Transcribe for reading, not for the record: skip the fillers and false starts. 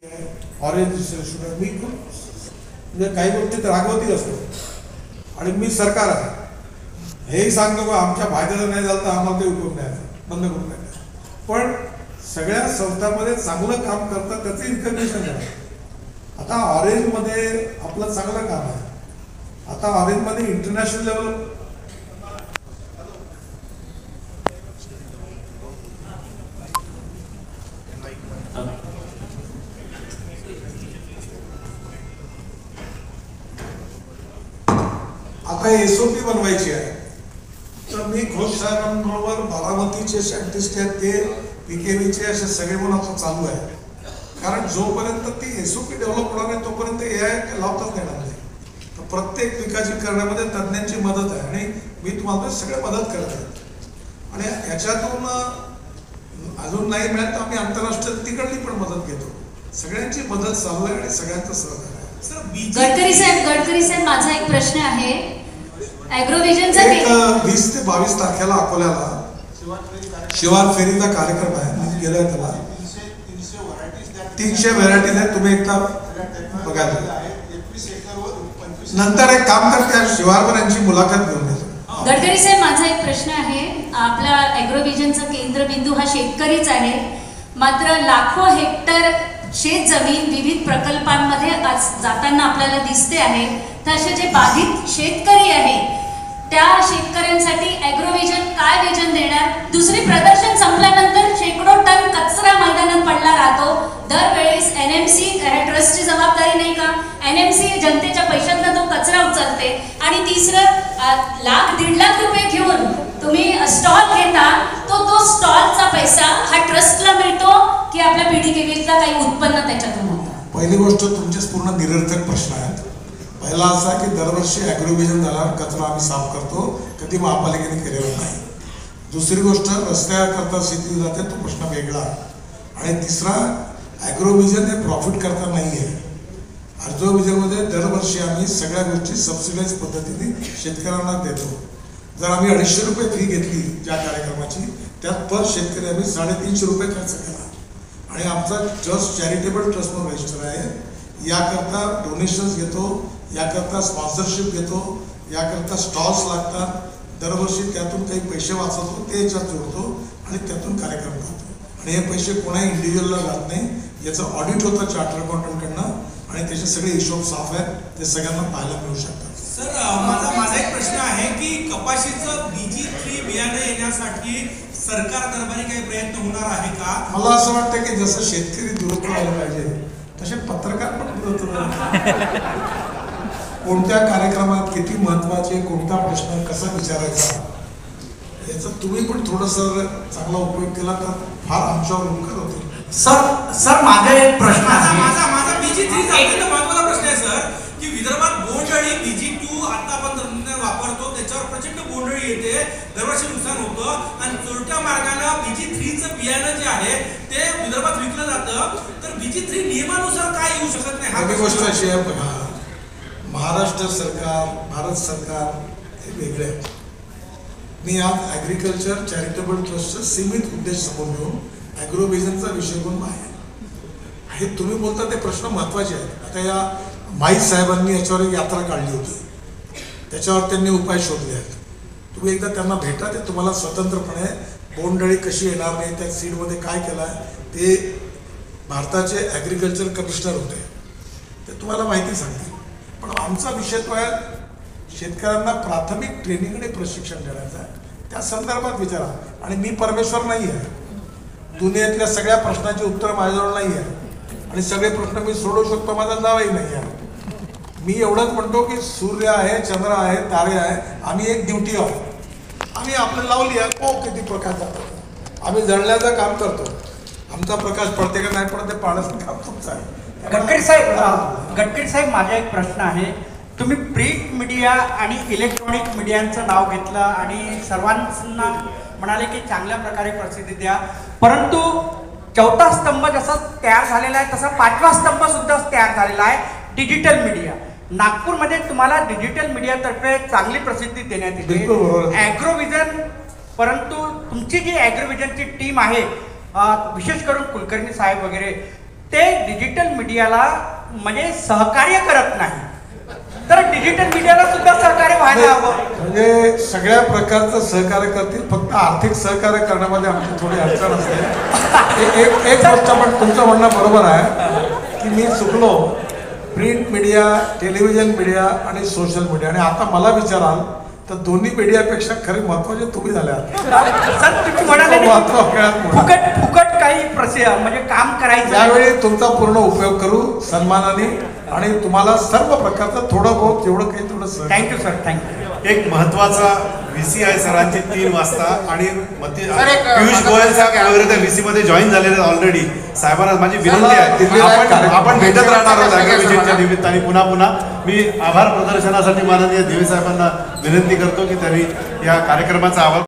Orange student मी खूप म्हणजे काही गोष्टीत रागवती असतो आणि मी सरकार आहे हेही सांगतो का आमच्या फायद्याचं नाही झालं तर आम्हाला काही उपयोग नाही बंद करून नाही. पण सगळ्या संस्थांमध्ये चांगलं काम करतात त्याचं इन्फॉर्मेशन आहे. आता ऑरेंजमध्ये आपलं चांगलं काम आहे. आता ऑरेंजमध्ये इंटरनॅशनल लेवल आता एसओपी बनवायची आहे. तर मी घोष साहेबांबरोबर बारामतीचे सायंटिस्ट आहेत ते पीकेव्हीचे असे सगळे म्हणून आता चालू आहे. कारण जोपर्यंत ती एसओपी डेव्हलप होणार नाही तोपर्यंत AI लावताच येणार नाही. तर प्रत्येक पिकाची करण्यामध्ये तज्ज्ञांची मदत आहे आणि मी तुम्हाला सगळे मदत करत आहे आणि याच्यातून अजून नाही मिळत तर आम्ही आंतरराष्ट्रीय तिकडली पण मदत घेतो. सगळ्यांची मदत चालू आहे आणि सगळ्यांचं सहकार्य आहे. गडकरी साहेब माझा एक प्रश्न आहे. ॲग्रोव्हिजनचा 20 ते 22 तारखेला अकोल्याला शिवार फेरीचा कार्यक्रम आहे. मी गेलोय त्याला 300 व्हरायटीज आहेत. तुम्ही एकदा बघायला नंतर एक काम करते शिवारवर यांची मुलाखत घेऊन येतो. गडकरी साहेब माझा एक प्रश्न आहे. आपला ॲग्रोव्हिजनचा केंद्रबिंदू हा शेतकरीच आहे. मात्र लाखो हेक्टर शेत जमीन विविध प्रकल्पांमध्ये आज जाताना आपल्याला दिसते आहे. तर असे जे बाधित शेतकरी आहेत त्या शेतकऱ्यांसाठी ॲग्रोव्हिजन काय विजन देणार? दुसरी प्रदर्शन संपल्यानंतर शेकडो टन कचरा मैदानात पडला राहतो. दरवेळेस NMC ट्रस्टची जबाबदारी नाही का? NMC जनतेच्या पैशातनं तो कचरा उचलते. आणि तिसरं लाख-दीड लाख रुपये घेऊन तुम्ही स्टॉल घेता तो स्टॉलचा पैसा हा ट्रस्टला मिळतो की आपल्या PDKVला काही उत्पन्न त्याच्यातून होतं? पहिली गोष्ट तुमचेच पूर्ण निरर्थक प्रश्न आहेत. पहिला असा की दरवर्षी ॲग्रोव्हिजन झाल्यावर कचरा आम्ही साफ करतो, कधी महापालिकेने केलेला नाही. दुसरी गोष्ट रस्त्याकरता शेती जाते तो प्रश्न वेगळा. आणि तिसरा ॲग्रोव्हिजन हे प्रॉफिट करता नाही आहे. ॲग्रोव्हिजनमध्ये दरवर्षी आम्ही सगळ्या गोष्टी सबसिडाईज पद्धतीने शेतकऱ्यांना देतो. जर आम्ही 250 रुपये फी घेतली ज्या कार्यक्रमाची त्यात पर शेतकरी आम्ही 350 रुपये खर्च केला. आणि आमचा ट्रस्ट चॅरिटेबल ट्रस्ट म्हणून रजिस्टर आहे. याकरता डोनेशन्स घेतो, याकरता स्पॉन्सरशिप घेतो, याकरता स्टॉल्स लागतात. दरवर्षी त्यातून काही पैसे वाचवतो ते याच्यात जोडतो आणि त्यातून कार्यक्रम करतो. आणि हे पैसे कोणाही इंडिव्हिज्युअलला जात नाही. याचं ऑडिट होतं चार्टर अकाउंटंटकडनं आणि त्याचे सगळे हिशोब साफ आहेत. ते सगळ्यांना पाहायला मिळू शकतात. सर माझा एक प्रश्न आहे की कपाशीचं BG3 बियाणं येण्यासाठी सरकार दरबारी काही प्रयत्न होणार आहे का? मला असं वाटतं की जसं शेतकरी दुरुस्त व्हायला पाहिजे तसे पत्रकार पण दुरुस्त व्हायला. कोणत्या कार्यक्रमात किती महत्वाचे कोणता प्रश्न कसा विचारायचा याचा तुम्ही पण थोडंसं चांगला उपयोग केला तर फार आमच्यावर उपकार होतील. सर माझा एक प्रश्न आहे. माझा BG3 चा महत्वाचा प्रश्न आहे सर की विदर्भात बोंडअळी BG2 आता आपण वापरतो त्याच्यावर प्रचंड बोंडअळी येते, दरवर्षी नुकसान होतं आणि चोरट्या मार्गाने BG3चं बियाणं जे आहे ते विदर्भात विकलं जातं. तर BG3 नियमानुसार काय येऊ शकत नाही? हा गोष्ट अशी आहे बघा, महाराष्ट्र सरकार भारत सरकार हे वेगळे आहे. मी आज ॲग्रिकल्चर चॅरिटेबल ट्रस्टचा सीमित उद्देश समोर घेऊन ॲग्रोव्हिजनचा विषय घेऊन आहे. हे तुम्ही बोलता ते प्रश्न महत्त्वाचे आहेत. आता या माई साहेबांनी याच्यावर एक यात्रा काढली होती, त्याच्यावर त्यांनी उपाय शोधले आहेत. तुम्ही एकदा त्यांना भेटा, ते तुम्हाला स्वतंत्रपणे बोंडअळी कशी येणार नाही त्या सीडमध्ये काय केलं आहे ते भारताचे ॲग्रिकल्चर कमिशनर होते, ते तुम्हाला माहिती सांगतील. पण आमचा विषय तो आहे शेतकऱ्यांना प्राथमिक ट्रेनिंग आणि प्रशिक्षण देण्याचं आहे. त्या संदर्भात विचारा. आणि मी परमेश्वर नाही आहे, दुनियेतल्या सगळ्या प्रश्नाची उत्तरं माझ्याजवळ नाही आहे आणि सगळे प्रश्न मी सोडवू शकतो माझा दावाही नाही आहे. मी एवढंच म्हणतो की सूर्य आहे, चंद्र आहे, तारे आहे, आम्ही एक ड्युटी आहोत. आम्ही आपल्याला लावली आहे किती प्रकाश जातो, आम्ही जळण्याचं काम करतो. आमचा प्रकाश पडते का नाही पडते पाहण्याचं काम तुमचं आहे. गडकरी साहेब माझा एक प्रश्न आहे. तुम्ही प्रिंट मीडिया आणि इलेक्ट्रॉनिक मीडियांचं नाव घेतलं आणि सर्वांना म्हणाले की चांगल्या प्रकारे प्रसिद्धी द्या, परंतु चौथा स्तंभ जसा तयार झालेला आहे तसा पाचवा स्तंभ सुद्धा तयार झालेला आहे, डिजिटल मीडिया. नागपूरमध्ये तुम्हाला डिजिटल मीडियातर्फे चांगली प्रसिद्धी देण्यात येते ॲग्रोव्हिजन. परंतु तुमची जी ॲग्रोव्हिजनची टीम आहे विशेष करून कुलकर्णी साहेब वगैरे ते डिजिटल मीडियाला म्हणजे सहकार्य करत नाही, तर डिजिटल मीडियाला सुद्धा सहकार्य व्हायला हवं. म्हणजे सगळ्या प्रकारचं सहकार्य करतील, फक्त आर्थिक सहकार्य करण्यामध्ये आमची थोडी अडचण असते. एक गोष्ट पण तुमचं म्हणणं बरोबर आहे की मी चुकलो. प्रिंट मीडिया, टेलिव्हिजन मीडिया आणि सोशल मीडिया, आणि आता मला विचाराल तर दोन्ही मीडियापेक्षा खरे महत्वाचे तुम्ही झाले आहात. सर तुम्ही म्हणाले महत्व खेळात मोठं. फुकट फुकट काही म्हणजे काम करायचं. यावेळी तुमचा पूर्ण उपयोग करू सन्मानाने, आणि तुम्हाला सर्व प्रकारचं थोडं बहुत जेवढं काही थोडं सहकार्य. Thank you sir, thank you. एक महत्वाचा व्हीसी आहे सरांची 3 वाजता, आणि सर, एक पियुष गोयल साहेब वगैरे त्या व्हीसी मध्ये जॉईन झालेले ऑलरेडी. साहेबांना माझी विनंती आहे, दिल्लीला एक आपण कार्यक्रम भेटत राहणार आहोत अॅग्रोव्हिजनच्या निमित्ताने पुन्हा पुन्हा. मी आभार प्रदर्शनासाठी माननीय देवे साहेबांना विनंती करतो की त्यांनी या कार्यक्रमाचा आभार